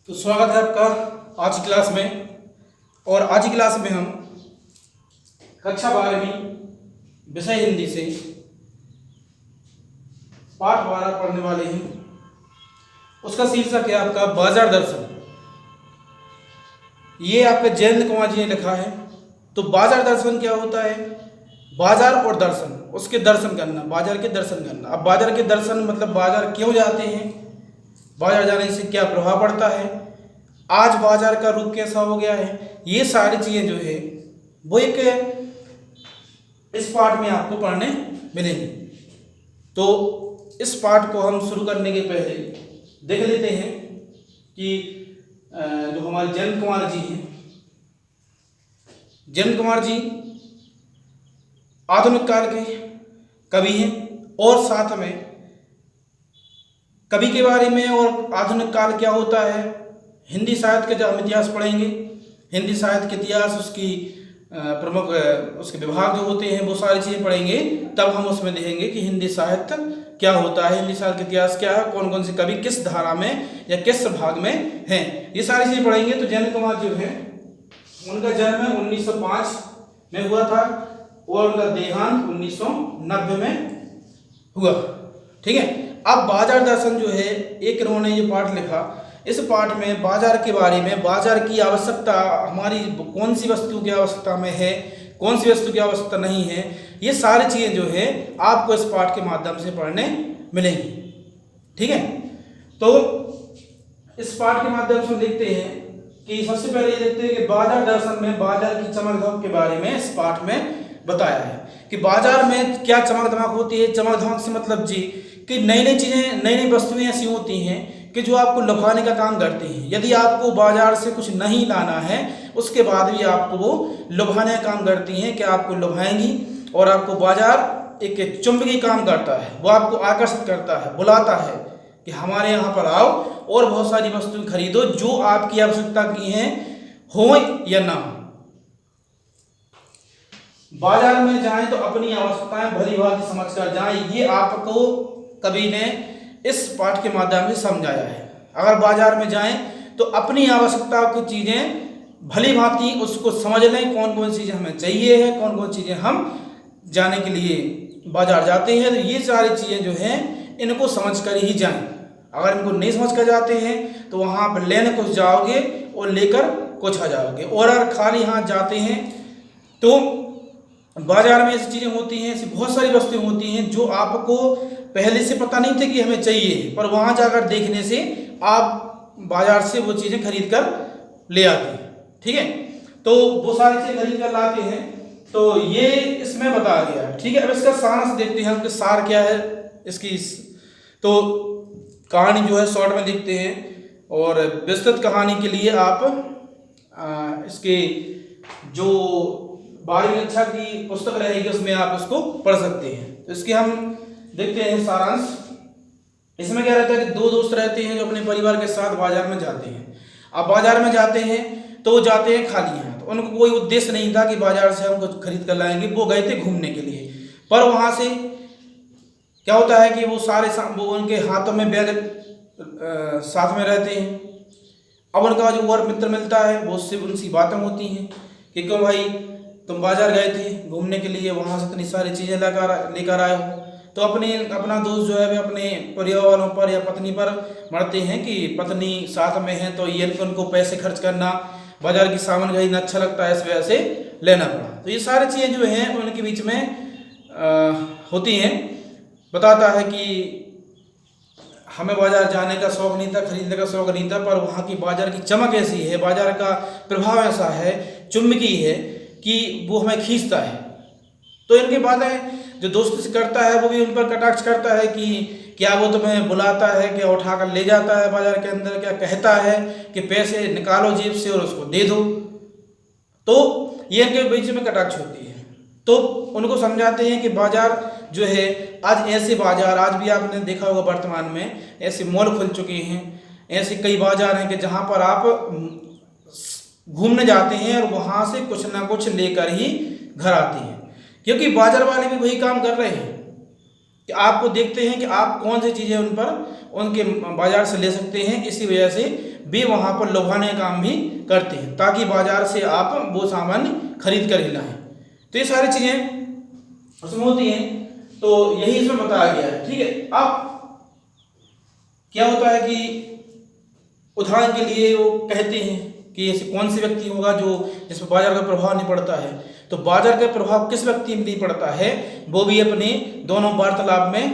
तो स्वागत है आपका आज की क्लास में। और आज की क्लास में हम कक्षा 12वीं विषय हिंदी से पाठ 12 पढ़ने वाले हैं। उसका शीर्षक है आपका बाजार दर्शन। ये आपके जयंत कुमार जी ने लिखा है। तो बाजार दर्शन क्या होता है? बाजार और दर्शन, उसके दर्शन करना, बाजार के दर्शन करना। अब बाजार के दर्शन मतलब बाजार क्यों जाते हैं, बाजार जाने से क्या प्रभाव पड़ता है, आज बाजार का रुख कैसा हो गया है, ये सारी चीज़ें जो है वो एक इस पाठ में आपको पढ़ने मिलेंगी। तो इस पाठ को हम शुरू करने के पहले देख लेते हैं कि जो हमारे जयंत कुमार जी हैं, जयंत कुमार जी आधुनिक काल के कवि हैं और साथ में कवि के बारे में और आधुनिक काल क्या होता है, हिंदी साहित्य का जब हम इतिहास पढ़ेंगे, हिंदी साहित्य के इतिहास, उसकी प्रमुख उसके विभाग जो होते हैं वो सारी चीज़ें पढ़ेंगे, तब हम उसमें देखेंगे कि हिंदी साहित्य क्या होता है, हिंदी साहित्य का इतिहास क्या है, कौन कौन से कवि किस धारा में या किस भाग में हैं, ये सारी चीज़ें पढ़ेंगे। तो जयंत कुमार जो है उनका जन्म 1905 में हुआ था और उनका देहांत 1990 में हुआ। ठीक है। अब बाजार दर्शन जो है एक इन्होंने ये पाठ लिखा। इस पाठ में बाजार के बारे में, बाजार की आवश्यकता, हमारी कौन सी वस्तु की आवश्यकता में है, कौन सी वस्तु की आवश्यकता नहीं है, ये सारी चीज़ें जो है आपको इस पाठ के माध्यम से पढ़ने मिलेंगी। ठीक है। तो इस पाठ के माध्यम से देखते हैं कि सबसे पहले ये देखते हैं कि बाजार दर्शन में बाजार की चमक धमक के बारे में इस पाठ में बताया है कि बाजार में क्या चमक धमक होती है। चमक धमक से मतलब जी कि नई नई चीज़ें, नई नई वस्तुएं ऐसी होती हैं कि जो आपको लुभाने का काम करती हैं। यदि आपको बाजार से कुछ नहीं लाना है, उसके बाद भी आपको वो लुभाने का काम करती हैं कि आपको लुभाएंगी और आपको बाजार एक चुंबकीय काम करता है, वो आपको आकर्षित करता है, बुलाता है कि हमारे यहाँ पर आओ और बहुत सारी वस्तुएं खरीदो जो आपकी आवश्यकता की हैं, हो या ना हो। बाजार में जाएं तो अपनी आवश्यकताएं भली भांति समझ कर जाएं, ये आपको कवि ने इस पाठ के माध्यम से समझाया है। अगर बाजार में जाएं तो अपनी आवश्यकताओं की चीज़ें भली भांति उसको समझ लें, कौन कौन सी चीज़ें हमें चाहिए है, कौन कौन चीज़ें हम जाने के लिए बाजार जाते हैं। तो ये सारी चीज़ें जो हैं इनको समझ कर ही जाएं। अगर इनको नहीं समझ कर जाते हैं तो वहाँ पर लेने कुछ जाओगे और लेकर कुछ आ जाओगे। और अगर खाली हाथ जाते हैं तो बाजार में ऐसी चीज़ें होती हैं, ऐसी बहुत सारी वस्तुएं होती हैं जो आपको पहले से पता नहीं थे कि हमें चाहिए, पर वहाँ जाकर देखने से आप बाजार से वो चीज़ें खरीद कर ले आते हैं। ठीक है। तो वो सारी चीज़ें खरीद कर लाते हैं। तो ये इसमें बताया गया है। ठीक है। अब इसका सारांश देखते हैं, कि सार क्या है इसकी। तो कहानी जो है शॉर्ट में देखते हैं और विस्तृत कहानी के लिए आप इसके जो 12वीं कक्षा की पुस्तक रहेगी उसमें आप उसको पढ़ सकते हैं। तो इसके हम देखते हैं सारांश। इसमें क्या रहता है कि दो दोस्त रहते हैं जो अपने परिवार के साथ बाजार में जाते हैं। अब बाजार में जाते हैं तो वो जाते हैं खाली हाथ। तो उनको कोई उद्देश्य नहीं था कि बाजार से हम कुछ खरीद कर लाएंगे, वो गए थे घूमने के लिए। पर वहाँ से क्या होता है कि वो वो उनके हाथों में बैग साथ में रहते हैं। अब उनका जो और मित्र मिलता है वो उससे उनसी बातें होती हैं कि क्यों भाई तुम बाजार गए थे घूमने के लिए, वहाँ से इतनी सारी चीज़ें लेकर आए हो। तो अपना दोस्त जो है वे अपने परिवार वालों पर या पत्नी पर मरते हैं कि पत्नी साथ में है तो ये उनको पैसे खर्च करना, बाजार की सामान खरीदना अच्छा लगता है, इस वजह से लेना पड़ा। तो ये सारी चीज़ें जो हैं उनके बीच में होती हैं। बताता है कि हमें बाजार जाने का शौक़ नहीं था, खरीदने का शौक़ नहीं था, पर वहाँ की बाजार की चमक ऐसी है, बाजार का प्रभाव ऐसा है, चुंबकीय है कि वो हमें खींचता है। तो इनके बातें जो दोस्त से करता है वो भी उन पर कटाक्ष करता है कि क्या वो तुम्हें बुलाता है, क्या उठाकर ले जाता है बाजार के अंदर, क्या कहता है कि पैसे निकालो जेब से और उसको दे दो। तो ये इनके बीच में कटाक्ष होती है। तो उनको समझाते हैं कि बाजार जो है आज ऐसे बाजार, आज भी आपने देखा होगा वर्तमान में ऐसे मॉल खुल चुके हैं, ऐसे कई बाजार हैं कि जहाँ पर आप घूमने जाते हैं और वहाँ से कुछ ना कुछ लेकर ही घर आते हैं। क्योंकि बाजार वाले भी वही काम कर रहे हैं कि आपको देखते हैं कि आप कौन सी चीज़ें उन पर उनके बाजार से ले सकते हैं, इसी वजह से वे वहाँ पर लुभाने का काम भी करते हैं ताकि बाजार से आप वो सामान खरीद कर ही लाएं। तो ये सारी चीज़ें उसमें होती हैं, तो यही इसमें बताया गया है। ठीक है, अब क्या होता है कि उदाहरण के लिए वो कहते हैं कि ऐसे कौन से व्यक्ति होगा जो जिस पर बाजार का प्रभाव नहीं पड़ता है। तो बाजार का प्रभाव किस व्यक्ति में नहीं पड़ता है, वो भी अपने दोनों वार्तालाप में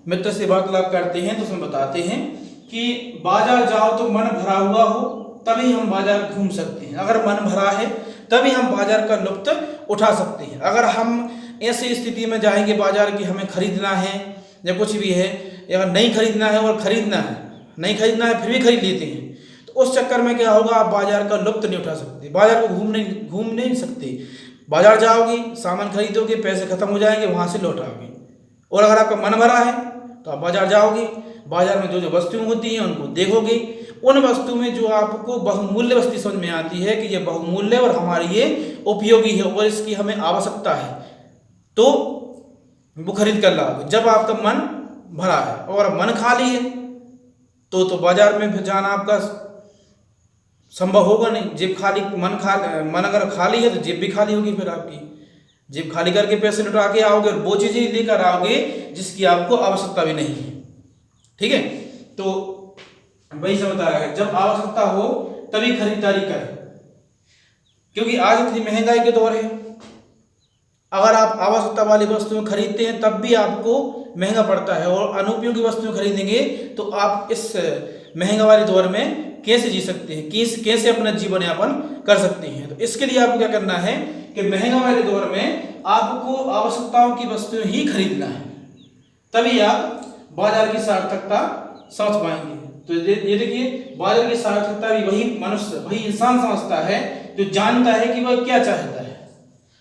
मित्र से वार्तालाप करते हैं। तो उसमें बताते हैं कि बाजार जाओ तो मन भरा हुआ हो तभी हम बाजार घूम सकते हैं। अगर मन भरा है तभी हम बाजार का लुत्फ उठा सकते हैं। अगर हम ऐसी स्थिति में जाएंगे बाजार की हमें खरीदना है या कुछ भी है, या नहीं खरीदना है और खरीदना है, नहीं खरीदना है फिर भी खरीद लेते हैं, तो उस चक्कर में क्या होगा, आप बाजार का लुत्फ नहीं उठा सकते, बाजार को घूम नहीं सकते। बाजार जाओगे, सामान खरीदोगे, पैसे खत्म हो जाएंगे, वहाँ से लौट आओगे। और अगर आपका मन भरा है तो आप बाजार जाओगे, बाजार में जो जो वस्तुएं होती हैं उनको देखोगे, उन वस्तु में जो आपको बहुमूल्य वस्तु समझ में आती है कि ये बहुमूल्य और हमारे ये उपयोगी है और इसकी हमें आवश्यकता है, तो वो खरीद कर लाओगे। जब आपका मन भरा है और मन खाली है तो बाजार में फिर जाना आपका संभव होगा नहीं। जेब खाली, मन अगर खाली है तो जेब भी खाली होगी, फिर आपकी जेब खाली करके पैसे लुटा के आओगे और वो चीज़ें लेकर आओगे जिसकी आपको आवश्यकता भी नहीं है। ठीक है, तो वही सब बताया है, जब आवश्यकता हो तभी खरीदारी करें, क्योंकि आज इतनी महंगाई के दौर है। अगर आप आवश्यकता वाली वस्तुएं खरीदते हैं तब भी आपको महंगा पड़ता है, और अनुपयोगी वस्तुएं खरीदेंगे तो आप इस महंगा वाले दौर में कैसे जी सकते हैं, कैसे अपना जीवन यापन कर सकते हैं। तो इसके लिए आपको क्या करना है कि महंगा वाले दौर में आपको आवश्यकताओं की वस्तुएं ही खरीदना है, तभी आप बाजार की सार्थकता समझ पाएंगे। तो ये देखिए, बाजार की सार्थकता भी वही मनुष्य, वही इंसान समझता है जो जानता है कि वह क्या चाहता है।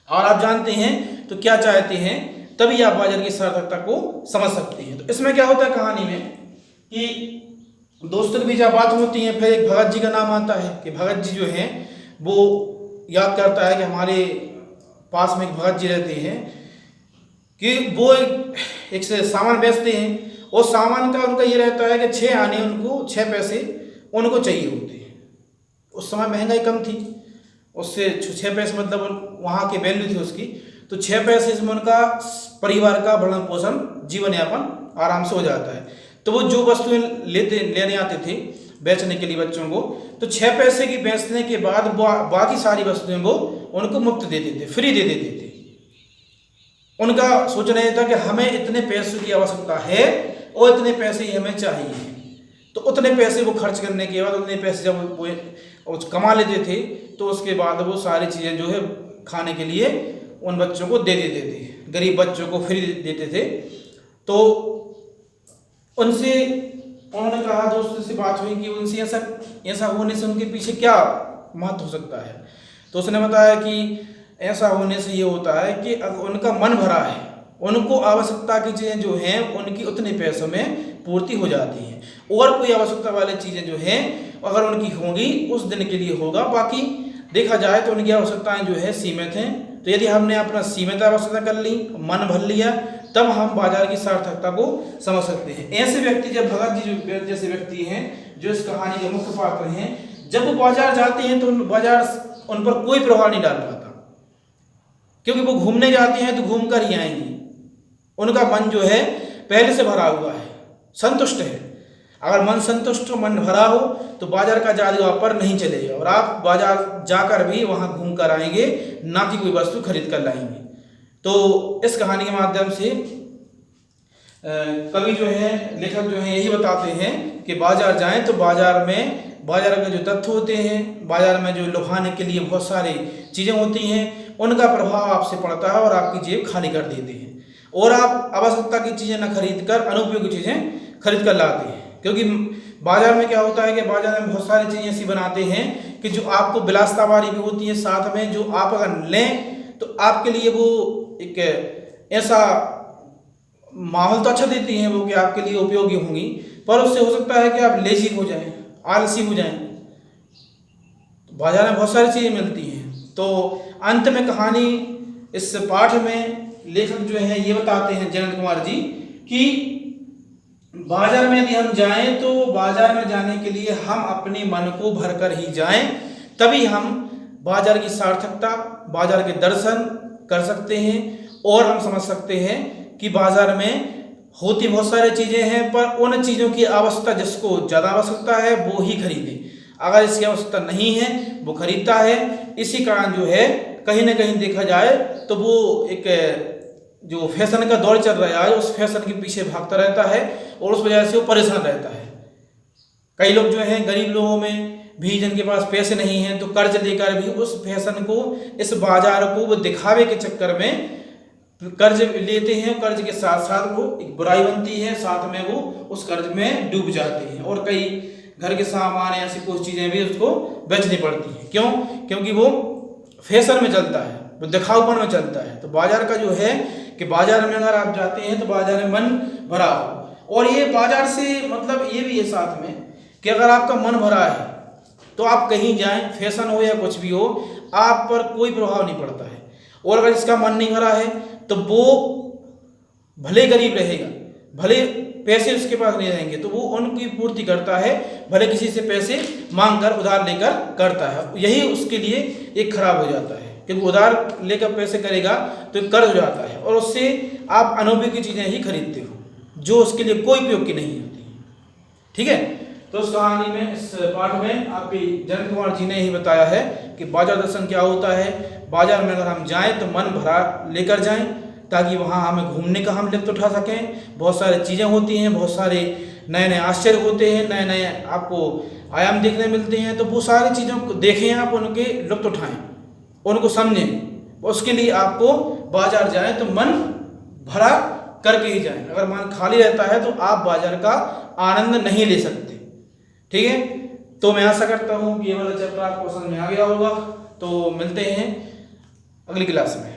और आप जानते हैं तो क्या चाहते हैं, तभी आप बाजार की सार्थकता को समझ सकते हैं। तो इसमें क्या होता है कहानी में कि दोस्तों के बीच बात होती है, फिर एक भगत जी का नाम आता है कि भगत जी जो हैं वो याद करता है कि हमारे पास में एक भगत जी रहते हैं कि वो एक से सामान बेचते हैं, और सामान का उनका ये रहता है कि 6 आने उनको 6 पैसे उनको चाहिए होते हैं। उस समय महंगाई कम थी, उससे 6 पैसे मतलब वहाँ की वैल्यू थी उसकी, तो 6 पैसे इसमें उनका परिवार का भरण पोषण जीवन यापन आराम से हो जाता है। तो वो जो वस्तुएं लेने आते थे बेचने के लिए बच्चों को, तो 6 पैसे की बेचने के बाद बाकी सारी वस्तुएं वो उनको मुफ्त दे देते, फ्री दे देते थे। उनका सोचना यह था कि हमें इतने पैसों की आवश्यकता है और इतने पैसे ही हमें चाहिए, तो उतने पैसे वो खर्च करने के बाद, उतने पैसे जब वो कमा लेते थे तो उसके बाद वो सारी चीज़ें जो है खाने के लिए उन बच्चों को दे देते थे, गरीब बच्चों को फ्री देते थे। तो उनसे उन्होंने कहा, दोस्तों से बात हुई कि उनसे ऐसा होने से उनके पीछे क्या महत्व हो सकता है। तो उसने बताया कि ऐसा होने से ये होता है कि अगर उनका मन भरा है, उनको आवश्यकता की चीज़ें जो हैं उनकी उतने पैसों में पूर्ति हो जाती हैं, और कोई आवश्यकता वाली चीज़ें जो हैं अगर उनकी होंगी उस दिन के लिए होगा, बाकी देखा जाए तो उनकी आवश्यकताएं जो है सीमित हैं। तो यदि हमने अपना सीमित आवश्यकता कर ली, मन भर लिया, तब हम बाजार की सार्थकता को समझ सकते हैं। ऐसे व्यक्ति, जब भगत जी जैसे व्यक्ति हैं जो इस कहानी के मुख्य पात्र हैं, जब वो बाजार जाते हैं तो बाजार उन पर कोई प्रभाव नहीं डाल पाता, क्योंकि वो घूमने जाते हैं तो घूम कर ही आएंगे। उनका मन जो है पहले से भरा हुआ है, संतुष्ट है। अगर मन संतुष्ट हो, मन भरा हो, तो बाजार का जादू आप पर नहीं चलेगा और आप बाजार जाकर भी वहां घूम कर आएंगे, ना कि कोई वस्तु खरीद कर लाएंगे। तो इस कहानी के माध्यम से कवि जो है, लेखक जो है, यही बताते हैं कि बाजार जाएं तो बाजार के जो तत्व होते हैं, बाजार में जो लुभाने के लिए बहुत सारी चीज़ें होती हैं, उनका प्रभाव आपसे पड़ता है और आपकी जेब खाली कर देते हैं, और आप आवश्यकता की चीज़ें न खरीद कर अनुपयोगी चीज़ें खरीद कर लाते हैं। क्योंकि बाजार में क्या होता है कि बाजार में बहुत सारी चीज़ें ऐसी बनाते हैं कि जो आपको विलासिता वाली भी होती है, साथ में जो आप अगर लें तो आपके लिए वो एक ऐसा माहौल तो अच्छा देती हैं वो कि आपके लिए उपयोगी होंगी, पर उससे हो सकता है कि आप लेजी हो जाएं, आलसी हो जाएं। तो बाजार में बहुत सारी चीज़ें मिलती हैं। तो अंत में कहानी, इस पाठ में लेखक जो है ये बताते हैं जयंत कुमार जी कि बाजार में यदि हम जाएं तो बाजार में जाने के लिए हम अपने मन को भरकर ही जाएं, तभी हम बाजार की सार्थकता, बाजार के दर्शन कर सकते हैं और हम समझ सकते हैं कि बाजार में होती बहुत सारी चीज़ें हैं, पर उन चीज़ों की आवश्यकता जिसको ज़्यादा आवश्यकता है वो ही खरीदे, अगर इसकी आवश्यकता नहीं है वो खरीदता है। इसी कारण जो है कहीं ना कहीं देखा जाए तो वो एक जो फैशन का दौर चल रहा है उस फैशन के पीछे भागता रहता है और उस वजह से वो परेशान रहता है। कई लोग जो हैं गरीब लोगों में भी जिनके पास पैसे नहीं हैं तो कर्ज लेकर भी उस फैशन को, इस बाजार को वो दिखावे के चक्कर में कर्ज लेते हैं। कर्ज के साथ साथ वो एक बुराई बनती है, साथ में वो उस कर्ज में डूब जाते हैं और कई घर के सामान ऐसी कुछ चीज़ें भी उसको बेचनी पड़ती हैं। क्यों? क्योंकि वो फैशन में चलता है, वो दिखाऊपन में चलता है। तो बाजार का जो है कि बाजार में अगर आप जाते हैं तो बाजार में मन भरा हो, और ये बाजार से मतलब ये भी है साथ में कि अगर आपका मन भरा है तो आप कहीं जाएं, फैशन हो या कुछ भी हो, आप पर कोई प्रभाव नहीं पड़ता है। और अगर इसका मन नहीं भरा है तो वो भले गरीब रहेगा, भले पैसे उसके पास नहीं रहेंगे तो वो उनकी पूर्ति करता है, भले किसी से पैसे मांग कर उधार लेकर करता है। यही उसके लिए एक खराब हो जाता है, क्योंकि उधार लेकर पैसे करेगा तो कर्ज हो जाता है और उससे आप अनुपयोगी चीज़ें ही खरीदते हो जो उसके लिए कोई उपयोग की नहीं होती। ठीक है, तो उस कहानी में, इस पाठ में आपकी जयंत कुमार जी ने ही बताया है कि बाजार दर्शन क्या होता है। बाजार में अगर हम जाएं तो मन भरा लेकर जाएं ताकि वहाँ हमें घूमने का हम लुत्फ उठा सकें। बहुत सारी चीज़ें होती हैं, बहुत सारे नए नए आश्चर्य होते हैं, नए नए आपको आयाम देखने मिलते हैं, तो वो सारी चीज़ों को देखें, आप उनके लुत्फ उठाएं, उनको समझें। उसके लिए आपको बाजार जाएं तो मन भरा करके ही जाएं। अगर मन खाली रहता है तो आप बाजार का आनंद नहीं ले सकते। ठीक है, तो मैं आशा करता हूँ कि ये वाला चैप्टर आपको समझ में आ गया होगा। तो मिलते हैं अगली क्लास में।